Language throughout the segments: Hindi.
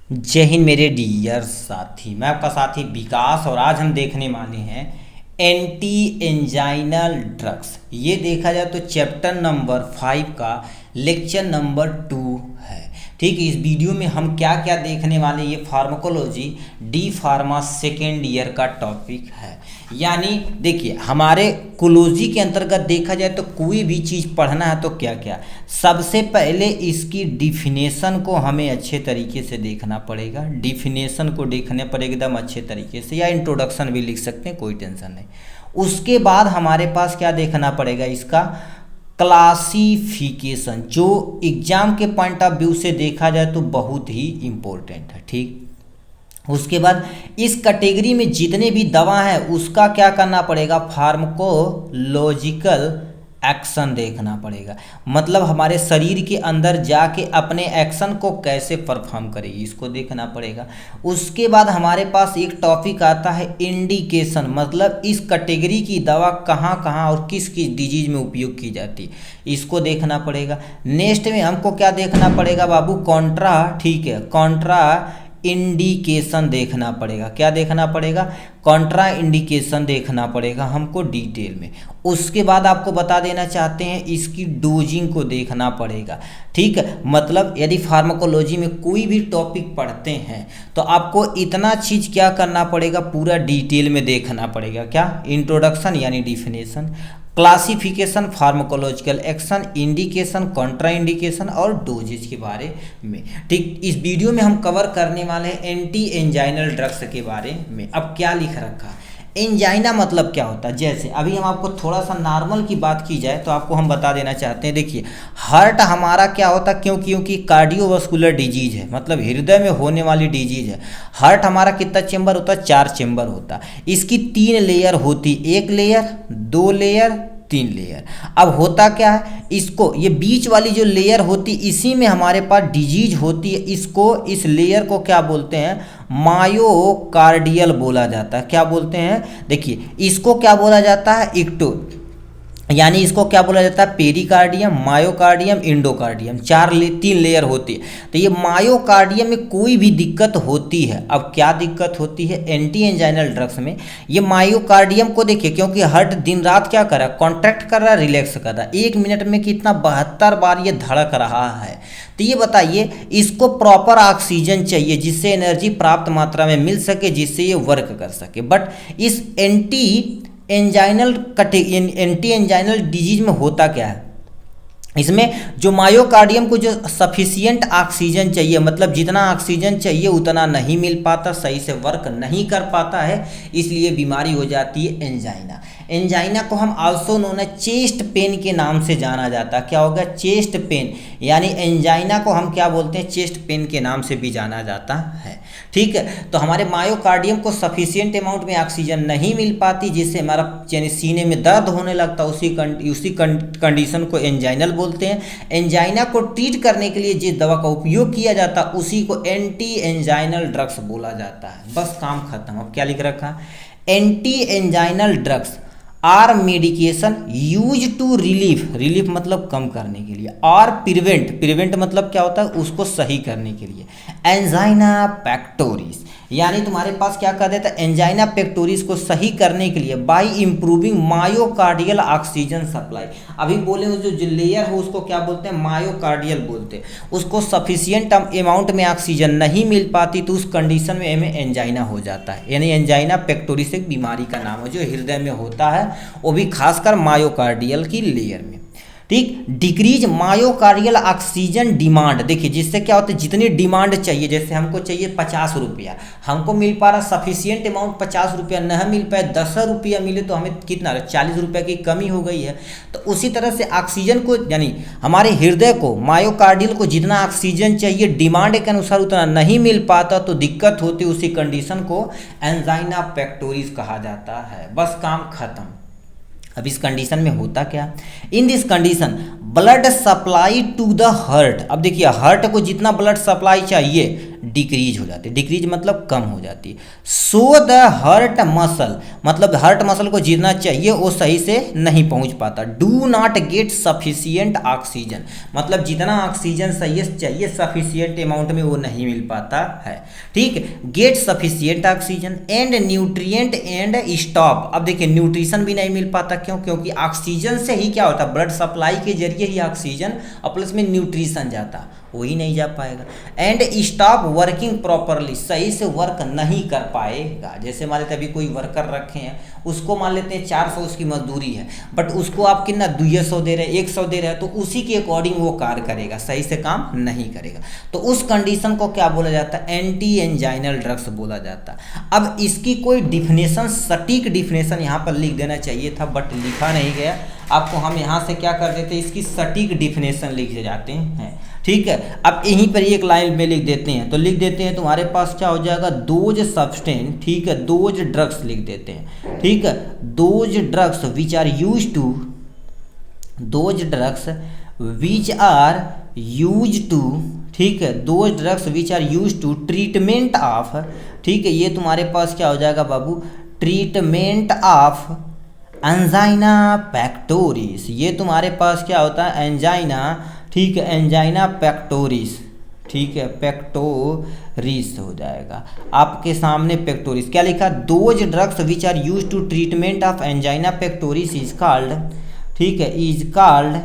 जय हिंद मेरे डियर साथी। मैं आपका साथी विकास और आज हम देखने वाले हैं एंटी एंजाइनल ड्रग्स। ये देखा जाए तो चैप्टर नंबर 5 का लेक्चर नंबर 2 है। ठीक है, इस वीडियो में हम क्या क्या देखने वाले, ये pharmacology D pharma second year का टॉपिक है। यानी देखिए, हमारे कोलॉजी के अंतर्गत देखा जाए तो कोई भी चीज़ पढ़ना है तो क्या क्या, सबसे पहले इसकी डिफिनेशन को हमें अच्छे तरीके से देखना पड़ेगा। डिफिनेशन को देखने पड़ेगा एकदम अच्छे तरीके से, या इंट्रोडक्शन भी लिख सकते हैं, कोई टेंशन नहीं। उसके बाद हमारे पास क्या देखना पड़ेगा, इसका क्लासिफिकेशन, जो एग्जाम के पॉइंट ऑफ व्यू से देखा जाए तो बहुत ही इम्पोर्टेंट है। ठीक, उसके बाद इस कैटेगरी में जितने भी दवा हैं उसका क्या करना पड़ेगा, फार्माकोलॉजिकल एक्शन देखना पड़ेगा। मतलब हमारे शरीर के अंदर जाके अपने एक्शन को कैसे परफॉर्म करेगी, इसको देखना पड़ेगा। उसके बाद हमारे पास एक टॉपिक आता है इंडिकेशन, मतलब इस कैटेगरी की दवा कहाँ कहाँ और किस किस डिजीज में उपयोग की जाती, इसको देखना पड़ेगा। नेक्स्ट में हमको क्या देखना पड़ेगा बाबू, कॉन्ट्रा, ठीक है, कॉन्ट्रा इंडिकेशन देखना पड़ेगा। क्या देखना पड़ेगा, कॉन्ट्रा इंडिकेशन देखना पड़ेगा हमको डिटेल में। उसके बाद आपको बता देना चाहते हैं इसकी डोजिंग को देखना पड़ेगा। ठीक है, मतलब यदि फार्माकोलॉजी में कोई भी टॉपिक पढ़ते हैं तो आपको इतना चीज़ क्या करना पड़ेगा, पूरा डिटेल में देखना पड़ेगा। क्या, इंट्रोडक्शन यानी definition, classification, pharmacological action, indication, Contra indication और डोजेज के बारे में। ठीक, इस वीडियो में हम कवर करने वाले हैं एंटी एंजाइनल ड्रग्स के बारे में। अब क्या लिख रखा है, एंजाइना मतलब क्या होता है। जैसे अभी हम आपको थोड़ा सा नॉर्मल की बात की जाए तो आपको हम बता देना चाहते हैं, देखिए हार्ट हमारा क्या होता है, क्योंकि कार्डियोवास्कुलर डिजीज है, मतलब हृदय में होने वाली डिजीज है। हार्ट हमारा कितना चेम्बर होता है, 4 चेम्बर होता है। इसकी 3 लेयर होती, 1 लेयर, 2 लेयर, 3 लेयर। अब होता क्या है, इसको ये बीच वाली जो लेयर होती, इसी में हमारे पास डिजीज होती है। इसको, इस लेयर को क्या बोलते हैं, मायोकार्डियल बोला जाता है। क्या बोलते हैं, देखिए इसको क्या बोला जाता है, इक्टो, यानी इसको क्या बोला जाता है, पेरिकार्डियम, मायोकार्डियम, इंडोकार्डियम, 3 लेयर होती है। तो ये मायोकार्डियम में कोई भी दिक्कत होती है, अब क्या दिक्कत होती है एंटी एंजाइनल ड्रग्स में, ये मायोकार्डियम को देखिए, क्योंकि हार्ट दिन रात क्या कर रहा है, कॉन्ट्रैक्ट कर रहा है, रिलैक्स कर रहा है, 1 मिनट में कितना 72 बार ये धड़क रहा है। तो ये बताइए, इसको प्रॉपर ऑक्सीजन चाहिए जिससे एनर्जी प्राप्त मात्रा में मिल सके, जिससे ये वर्क कर सके। बट इस एंटी एंजाइनल डिजीज में होता क्या है, इसमें जो मायोकार्डियम को जो सफिशिएंट ऑक्सीजन चाहिए, मतलब जितना ऑक्सीजन चाहिए उतना नहीं मिल पाता, सही से वर्क नहीं कर पाता है, इसलिए बीमारी हो जाती है एंजाइना। एंजाइना को हम आल्सो नोन है चेस्ट पेन के नाम से जाना जाता है। क्या होगा, चेस्ट पेन, यानी एंजाइना को हम क्या बोलते हैं, चेस्ट पेन के नाम से भी जाना जाता है। ठीक है, तो हमारे मायोकार्डियम को सफिशिएंट अमाउंट में ऑक्सीजन नहीं मिल पाती, जिससे हमारा सीने में दर्द होने लगता, उसी कंडीशन को एंजाइनल बोलते हैं। एंजाइना को ट्रीट करने के लिए जिस दवा का उपयोग किया जाता है उसी को एंटी एंजाइनल ड्रग्स बोला जाता है। बस काम खत्म। अब क्या लिख रखा, anti anginal drugs are medication use to relief मतलब कम करने के लिए, और प्रिवेंट मतलब क्या होता है, उसको सही करने के लिए, एंजाइना पेक्टोरिस, यानी तुम्हारे पास क्या कर देता है, एंजाइना पेक्टोरिस को सही करने के लिए by improving myocardial oxygen supply. अभी बोले जो लेयर हो उसको क्या बोलते हैं, मायोकार्डियल बोलते हैं। उसको सफिशिएंट अमाउंट में ऑक्सीजन नहीं मिल पाती तो उस कंडीशन में हमें एंजाइना हो जाता है। यानी एंजाइना पेक्टोरिस एक बीमारी का नाम है जो हृदय में होता है, वो भी खासकर मायोकार्डियल की लेयर में। ठीक, डिक्रीज मायोकार्डियल ऑक्सीजन डिमांड, देखिए जिससे क्या होता है, जितनी डिमांड चाहिए, जैसे हमको चाहिए 50 रुपया, हमको मिल पा रहा सफिशिएंट अमाउंट 50 रुपया, नहीं मिल पाए 10 रुपया मिले तो हमें कितना 40 रुपया की कमी हो गई है। तो उसी तरह से ऑक्सीजन को, यानी हमारे हृदय को, मायोकार्डियल को जितना ऑक्सीजन चाहिए डिमांड के अनुसार उतना नहीं मिल पाता तो दिक्कत होती, उसी कंडीशन को एंजाइना पेक्टोरिस कहा जाता है। बस काम खत्म। अब इस कंडीशन में होता क्या, in this condition blood supply to the heart, अब देखिए हार्ट को जितना ब्लड सप्लाई चाहिए डिक्रीज हो जाती है। डिक्रीज मतलब कम हो जाती है। सो द हर्ट मसल, मतलब हर्ट मसल को जितना चाहिए वो सही से नहीं पहुंच पाता। Do not get sufficient oxygen, मतलब जितना ऑक्सीजन सही चाहिए सफिशियंट अमाउंट में वो नहीं मिल पाता है। ठीक, get sufficient oxygen and nutrient and stop. अब देखिए न्यूट्रिशन भी नहीं मिल पाता, क्यों? क्योंकि ऑक्सीजन से ही क्या होता है, ब्लड सप्लाई के जरिए ही ऑक्सीजन और प्लस में न्यूट्रिशन जाता, वही नहीं जा पाएगा। एंड स्टॉप वर्किंग प्रॉपरली, सही से वर्क नहीं कर पाएगा। जैसे मान लेते हैं अभी कोई वर्कर रखे हैं, उसको मान लेते हैं 400 उसकी मजदूरी है, बट उसको आप कितना 200 दे रहे हैं, 100 दे रहे हैं, तो उसी के अकॉर्डिंग वो कार्य करेगा, सही से काम नहीं करेगा। तो उस कंडीशन को क्या बोला जाता है, एंटी एंजाइनल ड्रग्स बोला जाता है। अब इसकी कोई डिफिनेशन, सटीक डिफिनेशन यहाँ पर लिख देना चाहिए था, बट लिखा नहीं गया। आपको हम यहाँ से क्या कर देते हैं, इसकी सटीक डिफिनेशन लिख जाते हैं। ठीक है, अब यहीं पर एक लाइन में लिख देते हैं, तो लिख देते हैं तुम्हारे पास क्या हो जाएगा, दोज सब्सटेंस, ठीक है, दोज ड्रग्स लिख देते हैं। ठीक है, those drugs which are use to, those drugs which are use to, ठीक है, those drugs which are use to treatment of, ठीक है, ये तुम्हारे पास क्या हो जाएगा बाबू, ट्रीटमेंट ऑफ एंजाइना पेक्टोरिस। ये तुम्हारे पास क्या होता है, एंजाइना, ठीक है, एंजाइना पेक्टोरिस, ठीक है, पेक्टोरिस हो जाएगा आपके सामने। पेक्टोरिस क्या लिखा, those drugs which are use to treatment of angina pectoris is called, ठीक है, is called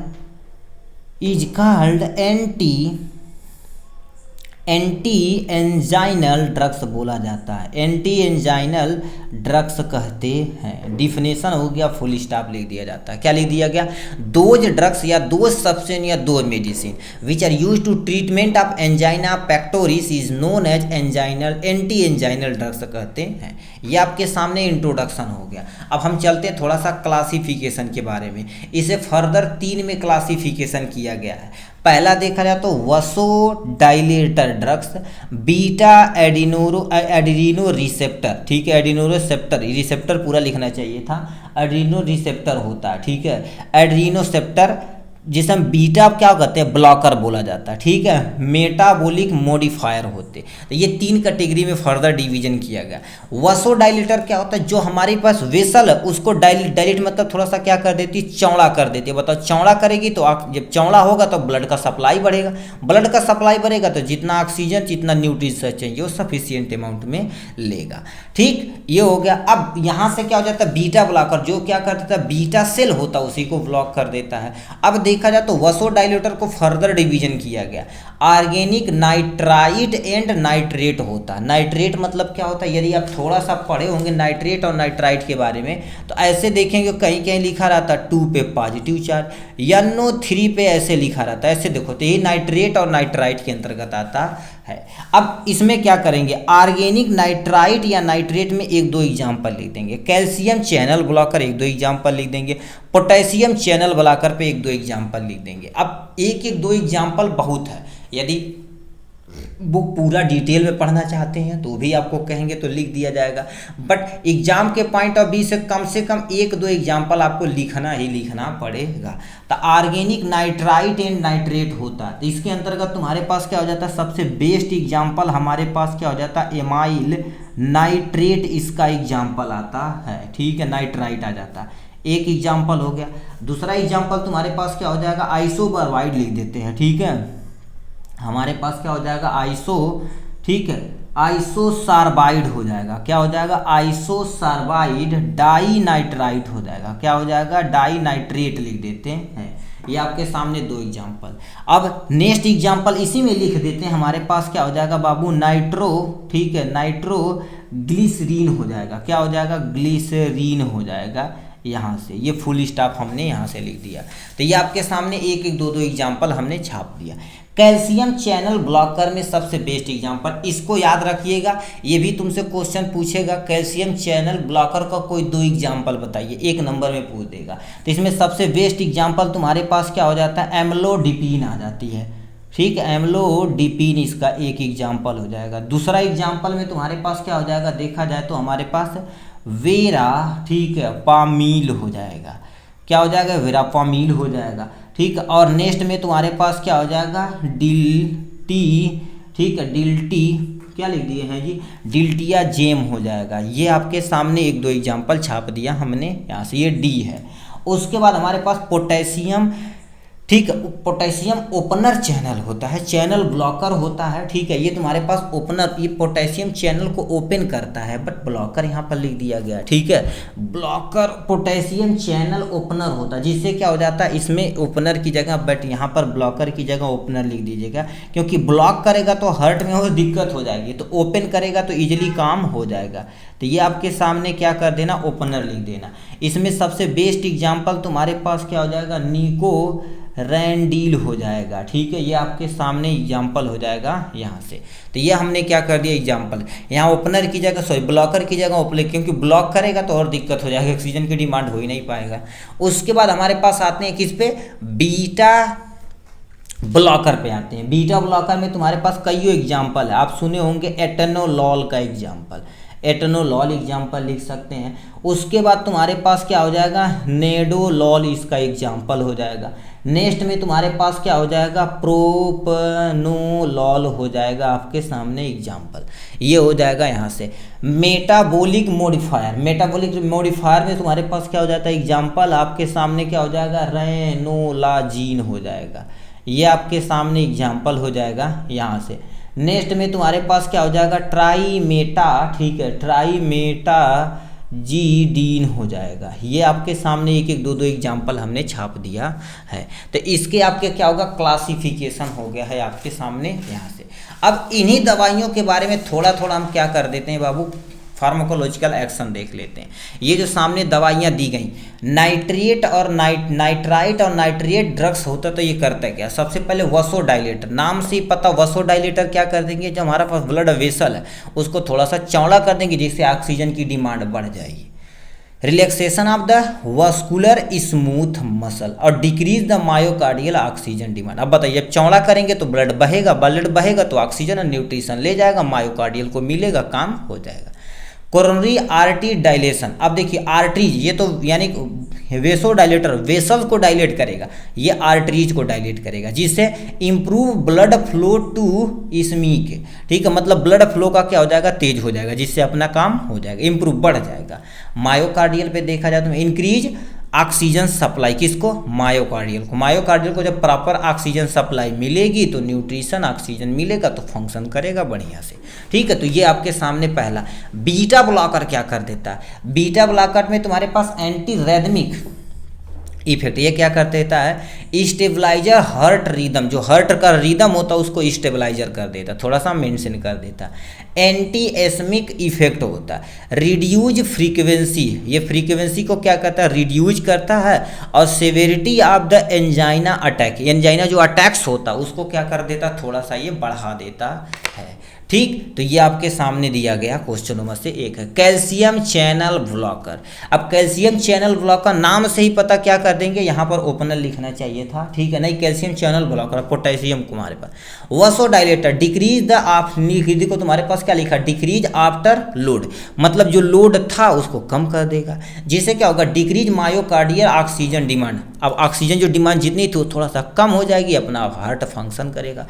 anti anginal drugs बोला जाता है, एंटी एंजाइनल ड्रग्स कहते हैं। डिफिनेशन हो गया, फुल स्टॉप लिख दिया जाता है। क्या लिख दिया गया, दोज ड्रग्स या दोज सब्सटेंस या those medicine which are use to treatment of angina pectoris is known as anginal, anti anginal drugs कहते हैं। ये आपके सामने इंट्रोडक्शन हो गया। अब हम चलते हैं थोड़ा सा क्लासिफिकेशन के बारे में। इसे फर्दर 3 में क्लासिफिकेशन किया गया है। पहला देखा जाए तो वसोडाइलेटर ड्रग्स, बीटा एडिनो रिसेप्टर, ठीक है, एडिनो रिसेप्टर पूरा लिखना चाहिए था, एडिनो रिसेप्टर होता है, ठीक है, एड्रीनोसेप्टर जिसे हम बीटा क्या कहते हैं, ब्लॉकर बोला जाता है, ठीक है, मेटाबॉलिक मॉडिफायर होते। तो ये 3 कैटेगरी में फर्दर डिवीजन किया गया। वसोडाइलेटर क्या होता है, जो हमारे पास वेसल है उसको डायलेट मतलब थोड़ा सा क्या कर देती है, चौड़ा कर देती है। बताओ चौड़ा करेगी तो जब चौड़ा होगा तो ब्लड का सप्लाई बढ़ेगा, ब्लड का सप्लाई बढ़ेगा तो जितना ऑक्सीजन जितना न्यूट्रिशन चाहिए वो सफिशियंट अमाउंट में लेगा। ठीक, ये हो गया। अब यहाँ से क्या हो जाता है, बीटा ब्लॉकर जो क्या कर देता है, बीटा सेल होता है उसी को ब्लॉक कर देता है। अब देखा जाए तो वसोडाइलेटर को फर्दर डिवीजन किया गया। ऑर्गेनिक नाइट्राइट एंड नाइट्रेट होता है। नाइट्रेट मतलब क्या होता है, यदि आप थोड़ा सा पढ़े होंगे नाइट्रेट और नाइट्राइट के बारे में तो ऐसे देखेंगे कहीं कहीं लिखा रहता है 2 पे पॉजिटिव चार्ज, NO3 पे ऐसे लिखा रहता है, ऐसे देखो, तो ये नाइट्रेट और नाइट्राइट के अंतर्गत आता है। अब इसमें क्या करेंगे, ऑर्गेनिक नाइट्राइट या नाइट्रेट में 1-2 एग्जाम्पल लिख देंगे, कैल्शियम चैनल ब्लॉकर 1-2 एग्जाम्पल लिख देंगे, पोटेशियम चैनल ब्लॉकर पे 1-2 एग्जाम्पल लिख देंगे। अब 1-2 एग्जाम्पल बहुत है, यदि बुक पूरा डिटेल में पढ़ना चाहते हैं तो भी आपको कहेंगे तो लिख दिया जाएगा, बट एग्जाम के पॉइंट ऑफ व्यू से कम 1-2 एग्जाम्पल आपको लिखना ही लिखना पड़ेगा। तो ऑर्गेनिक नाइट्राइट एंड नाइट्रेट होता है, तो इसके अंतर्गत तुम्हारे पास क्या हो जाता है, सबसे बेस्ट एग्जाम्पल हमारे पास क्या हो जाता है, एमाइल नाइट्रेट इसका एग्जाम्पल आता है, ठीक है, नाइट्राइट आ जाता है, एक एग्जाम्पल हो गया। दूसरा एग्जाम्पल तुम्हारे पास क्या हो जाएगा, आइसोबरवाइड लिख देते हैं, ठीक है, हमारे पास क्या हो जाएगा, ठीक है, आइसोसार्बाइड हो जाएगा, क्या हो जाएगा, आइसोसार्बाइड डाइनाइट्राइट हो जाएगा, क्या हो जाएगा, डाइनाइट्रेट लिख देते हैं। ये आपके सामने 2 एग्जाम्पल। अब नेक्स्ट एग्जाम्पल इसी में लिख देते हैं, हमारे पास क्या हो जाएगा बाबू, नाइट्रो, ठीक है, नाइट्रो ग्लिसरीन हो जाएगा, क्या हो जाएगा, ग्लिसरीन हो जाएगा। यहाँ से ये फुल स्टॉप हमने यहाँ से लिख दिया। तो ये आपके सामने 1-2 एग्जाम्पल हमने छाप दिया। कैल्शियम चैनल ब्लॉकर में सबसे बेस्ट एग्जाम्पल, इसको याद रखिएगा, ये भी तुमसे क्वेश्चन पूछेगा, कैल्शियम चैनल ब्लॉकर का कोई 2 एग्जाम्पल बताइए, 1 नंबर में पूछ देगा। तो इसमें सबसे बेस्ट एग्जाम्पल तुम्हारे पास क्या हो जाता है, एम्लोडिपिन आ जाती है, ठीक है, एम्लोडिपिन इसका एक एग्जाम्पल हो जाएगा। दूसरा एग्जाम्पल में तुम्हारे पास क्या हो जाएगा, देखा जाए तो हमारे पास वेरा, ठीक है, पामील हो जाएगा, क्या हो जाएगा, वेरापामील हो जाएगा, ठीक है। और नेक्स्ट में तुम्हारे पास क्या हो जाएगा, डिल्टी, ठीक है, डिल्टी क्या लिख दिए हैं जी, डिल्टिया जेम हो जाएगा। ये आपके सामने एक दो एग्जाम्पल छाप दिया हमने यहाँ से, ये डी है। उसके बाद हमारे पास पोटेशियम, ठीक है, पोटेशियम ओपनर चैनल होता है, चैनल ब्लॉकर होता है, ठीक है। ये तुम्हारे पास ओपनर, ये पोटेशियम चैनल को ओपन करता है, बट ब्लॉकर यहाँ पर लिख दिया गया, ठीक है। ब्लॉकर पोटेशियम चैनल ओपनर होता है, जिससे क्या हो जाता है, इसमें ओपनर की जगह, बट यहाँ पर ब्लॉकर की जगह ओपनर लिख दीजिएगा, क्योंकि ब्लॉक करेगा तो हर्ट में हो दिक्कत हो जाएगी, तो ओपन करेगा तो ईजिली काम हो जाएगा। तो ये आपके सामने क्या कर देना, ओपनर लिख देना। इसमें सबसे बेस्ट एग्जाम्पल तुम्हारे पास क्या हो जाएगा, निको रैंडील हो जाएगा, ठीक है। ये आपके सामने एग्जाम्पल हो जाएगा यहाँ से। तो ये हमने क्या कर दिया एग्जाम्पल, यहाँ ओपनर की जगह, सॉरी ब्लॉकर की जगह ओपनर, क्योंकि ब्लॉक करेगा तो और दिक्कत हो जाएगी, ऑक्सीजन की डिमांड हो ही नहीं पाएगा। उसके बाद हमारे पास आते हैं किस पे, बीटा ब्लॉकर पे आते हैं। बीटा ब्लॉकर में तुम्हारे पास कई एग्जाम्पल है, आप सुने होंगे एटेनोलॉल का एग्जाम्पल, एटेनोलॉल एग्जाम्पल लिख सकते हैं। उसके बाद तुम्हारे पास क्या हो जाएगा, नेडोलॉल इसका एग्जाम्पल हो जाएगा। नेक्स्ट में तुम्हारे पास क्या हो जाएगा, प्रोपनोलॉल हो जाएगा आपके सामने एग्जाम्पल, ये हो जाएगा यहाँ से। मेटाबॉलिक मॉडिफायर, मेटाबॉलिक मॉडिफायर में तुम्हारे पास क्या हो जाता है एग्जाम्पल, आपके सामने क्या हो जाएगा, रेनोलाजीन हो जाएगा, ये आपके सामने एग्जाम्पल हो जाएगा यहाँ से। नेक्स्ट में तुम्हारे पास क्या हो जाएगा, ट्राईमेटा, ठीक है, ट्राईमेटा जीडीन हो जाएगा। ये आपके सामने एक एक दो दो एग्जाम्पल हमने छाप दिया है। तो इसके आपके क्या होगा, क्लासिफिकेशन हो गया है आपके सामने यहाँ से। अब इन्हीं दवाइयों के बारे में थोड़ा थोड़ा हम क्या कर देते हैं बाबू, फार्माकोलॉजिकल एक्शन देख लेते हैं। ये जो सामने दवाइयाँ दी गई, नाइट्रेट और नाइट्राइट और नाइट्रेट ड्रग्स होता तो ये करता है क्या, सबसे पहले वसोडाइलेटर, नाम से ही पता, वसोडाइलेटर क्या कर देंगे, जो हमारा पास ब्लड वेसल है उसको थोड़ा सा चौड़ा कर देंगे, जिससे ऑक्सीजन की डिमांड बढ़ जाएगी। Relaxation of the vascular smooth muscle और decrease the myocardial oxygen demand. अब बताइए, जब चौड़ा करेंगे तो ब्लड बहेगा तो ऑक्सीजन और न्यूट्रिशन ले जाएगा, मायोकार्डियल को मिलेगा, काम हो जाएगा। कोरोनरी आर्टरी डायलेशन, अब देखिए आर्टरीज, ये तो यानी वेसो डायलेटर, वेसल्स को डायलेट करेगा, ये आर्टरीज को डायलेट करेगा, जिससे इंप्रूव ब्लड फ्लो टू स्मीक, ठीक है, मतलब ब्लड फ्लो का क्या हो जाएगा, तेज हो जाएगा, जिससे अपना काम हो जाएगा, इंप्रूव बढ़ जाएगा। मायोकार्डियल पे देखा जाए तो इंक्रीज ऑक्सीजन सप्लाई, किसको, मायोकार्डियल को। मायोकार्डियल को जब प्रॉपर ऑक्सीजन सप्लाई मिलेगी तो न्यूट्रिशन ऑक्सीजन मिलेगा तो फंक्शन करेगा बढ़िया से, ठीक है। तो ये आपके सामने पहला। बीटा ब्लॉकर क्या कर देता है, बीटा ब्लॉकर में तुम्हारे पास एंटी रेदमिक इफेक्ट, ये क्या कर देता है, स्टेबलाइजर हार्ट रिदम, जो हार्ट का रिदम होता है उसको स्टेबलाइजर कर देता है, थोड़ा सा मेंशन कर देता है। एंटी एस्मिक इफेक्ट होता है। रिड्यूज फ्रीक्वेंसी, ये फ्रीक्वेंसी को क्या करता है, रिड्यूज करता है। और severity of the angina attack, angina जो अटैक्स होता है उसको क्या कर देता है, थोड़ा सा ये बढ़ा देता है, ठीक। तो ये आपके सामने दिया गया क्वेश्चनों में से एक है। कैल्शियम चैनल ब्लॉकर, अब कैल्शियम चैनल ब्लॉकर नाम से ही पता क्या कर देंगे, यहाँ पर ओपनर लिखना चाहिए था, ठीक है, नहीं कैल्शियम चैनल ब्लॉकर, पोटेशियम तुम्हारे पास। वसोडाइलेटर, डिक्रीज द आप को तुम्हारे पास क्या लिखा, डिक्रीज आफ्टर लोड, मतलब जो लोड था उसको कम कर देगा, जिससे क्या होगा, डिक्रीज मायोकार्डियल ऑक्सीजन डिमांड, अब ऑक्सीजन जो डिमांड जितनी थी वो थोड़ा सा कम हो जाएगी, अपना हार्ट फंक्शन करेगा।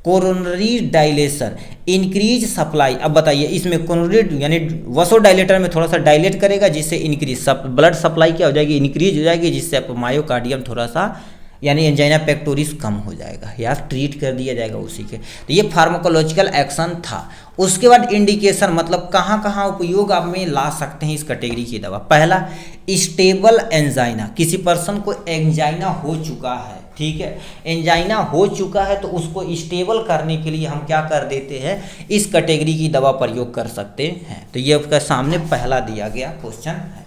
कोरोनरी डायलेशन, इंक्रीज सप्लाई, अब बताइए इसमें कोरोनरी यानी वसोडाइलेटर में थोड़ा सा डायलेट करेगा, जिससे इंक्रीज ब्लड सप्लाई क्या हो जाएगी, इंक्रीज हो जाएगी, जिससे आप मायोकार्डियम थोड़ा सा यानी एंजाइना पेक्टोरिस कम हो जाएगा या ट्रीट कर दिया जाएगा उसी के। तो ये फार्माकोलॉजिकल एक्शन था। उसके बाद इंडिकेशन, मतलब कहाँ कहाँ उपयोग आप में ला सकते हैं इस कैटेगरी की दवा। पहला, स्टेबल एंजाइना, किसी पर्सन को एंजाइना हो चुका है, ठीक है, एंजाइना हो चुका है तो उसको स्टेबल करने के लिए हम क्या कर देते हैं, इस कैटेगरी की दवा प्रयोग कर सकते हैं। तो ये आपका सामने पहला दिया गया क्वेश्चन है।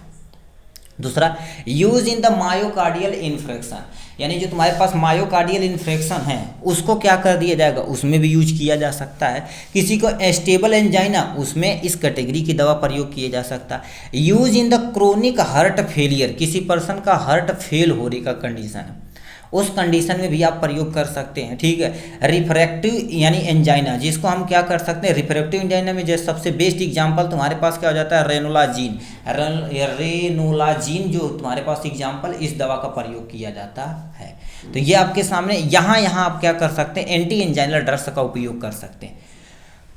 दूसरा, use in the myocardial infection, यानी जो तुम्हारे पास मायोकार्डियल इन्फेक्शन है उसको क्या कर दिया जाएगा, उसमें भी यूज किया जा सकता है। किसी को स्टेबल एंजाइना, उसमें इस कैटेगरी की दवा प्रयोग किया जा सकता है। Use in the chronic heart failure, किसी पर्सन का हार्ट फेल होने का कंडीशन है, उस कंडीशन में भी आप प्रयोग कर सकते हैं, ठीक है। रिफ्रैक्टिव यानी एंजाइना, जिसको हम क्या कर सकते हैं, रिफ्रैक्टिव एंजाइना में जैसे सबसे बेस्ट एग्जांपल तुम्हारे पास क्या हो जाता है, रेनोलाजीन, रेनोलाजीन जो तुम्हारे पास एग्जांपल, इस दवा का प्रयोग किया जाता है। तो ये आपके सामने यहाँ आप क्या कर सकते हैं, एंटी एंजाइनल ड्रग्स का उपयोग कर सकते हैं।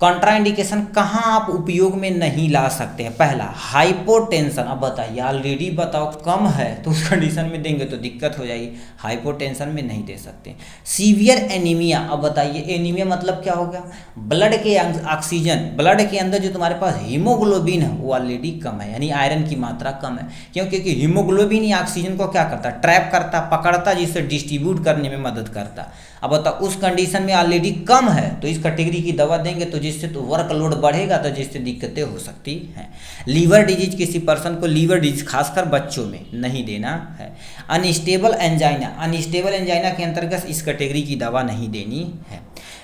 कॉन्ट्राइंडिकेशन कहाँ आप उपयोग में नहीं ला सकते हैं। पहला हाइपोटेंशन, अब बताइए ऑलरेडी बताओ कम है तो उस कंडीशन में देंगे तो दिक्कत हो जाएगी, हाइपोटेंशन में नहीं दे सकते। सीवियर एनीमिया, अब बताइए एनीमिया मतलब क्या हो गया, ब्लड के ऑक्सीजन, ब्लड के अंदर जो तुम्हारे पास हीमोग्लोबिन है वो ऑलरेडी कम है, यानी आयरन की मात्रा कम है। क्यों? क्योंकि हीमोग्लोबिन ही ऑक्सीजन को क्या करता है, ट्रैप करता, पकड़ता, जिससे डिस्ट्रीब्यूट करने में मदद करता। अब बताओ उस कंडीशन में ऑलरेडी कम है तो इस कैटेगरी की दवा देंगे तो जिससे तो वर्कलोड बढ़ेगा, तो जिससे दिक्कतें हो सकती हैं। लीवर डिजीज, किसी पर्सन को लीवर डिजीज खासकर बच्चों में नहीं देना है। अनस्टेबल एंजाइना, अनस्टेबल एंजाइना के अंतर्गत इस कैटेगरी की दवा नहीं देनी है।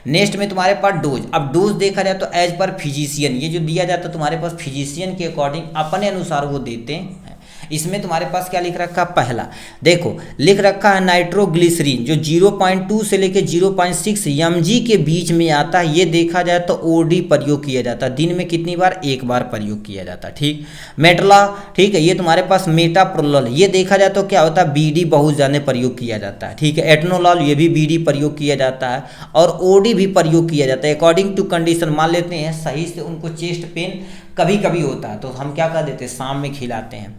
नेक्स्ट में तुम्हारे पास डोज, अब डोज देखा जाए तो एज पर फिजिशियन, ये जो दिया जाता है तुम्हारे पास फिजिशियन के अकॉर्डिंग अपने अनुसार वो देते हैं। इसमें तुम्हारे पास क्या लिख रखा, पहला देखो लिख रखा है नाइट्रोग्लिसरीन जो 0.2 से लेके 0.6 mg के बीच में आता है, ये देखा जाए तो ओडी प्रयोग किया जाता है, दिन में कितनी बार, एक बार प्रयोग किया जाता है। ठीक, मेटला, ठीक है, ये तुम्हारे पास मेटाप्रोलोल, ये देखा जाए तो क्या होता है, बीडी बहुत ज़्यादा प्रयोग किया जाता है। ठीक है, एटनोलॉल, ये भी बीडी प्रयोग किया जाता है और ओडी भी प्रयोग किया जाता है अकॉर्डिंग टू कंडीशन। मान लेते हैं सही से उनको चेस्ट पेन कभी कभी होता है तो हम क्या कर देते हैं, शाम में खिलाते हैं।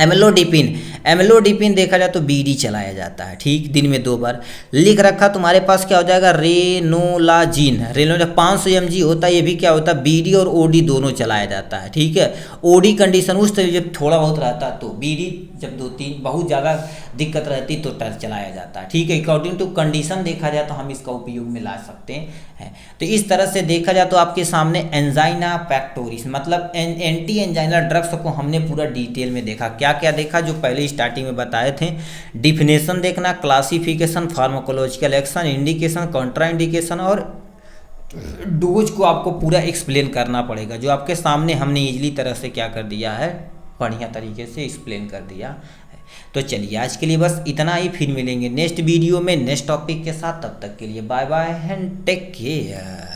एमिलोडिपिन, एमिलोडिपिन देखा जाए तो बीडी चलाया जाता है। ठीक, दिन में 2 बार। लिख रखा तुम्हारे पास क्या हो जाएगा, रेनोलाजीन, रेनोला 500 mg होता है, ये भी क्या होता है, बीडी और ओडी दोनों चलाया जाता है। ठीक है, ओडी कंडीशन उस तरह जब थोड़ा बहुत रहता है तो बीडी, जब 2-3 बहुत ज़्यादा दिक्कत रहती तो चलाया जाता है। ठीक है, अकॉर्डिंग टू कंडीशन देखा जाए तो हम इसका उपयोग में ला सकते हैं। तो इस तरह से देखा जाए तो आपके सामने एंजाइना पैक्टोरिस मतलब एंटी एंजाइनल ड्रग्स को हमने पूरा डिटेल में देखा। क्या क्या देखा, जो पहले स्टार्टिंग में बताए थे, डिफिनेशन देखना, classification, pharmacological action, indication, contraindication और डोज को आपको पूरा एक्सप्लेन करना पड़ेगा, जो आपके सामने हमने इजली तरह से क्या कर दिया है, बढ़िया तरीके से एक्सप्लेन कर दिया है। तो चलिए आज के लिए बस इतना ही, फिर मिलेंगे नेक्स्ट वीडियो में नेक्स्ट टॉपिक के साथ। तब तक के लिए bye bye and take care.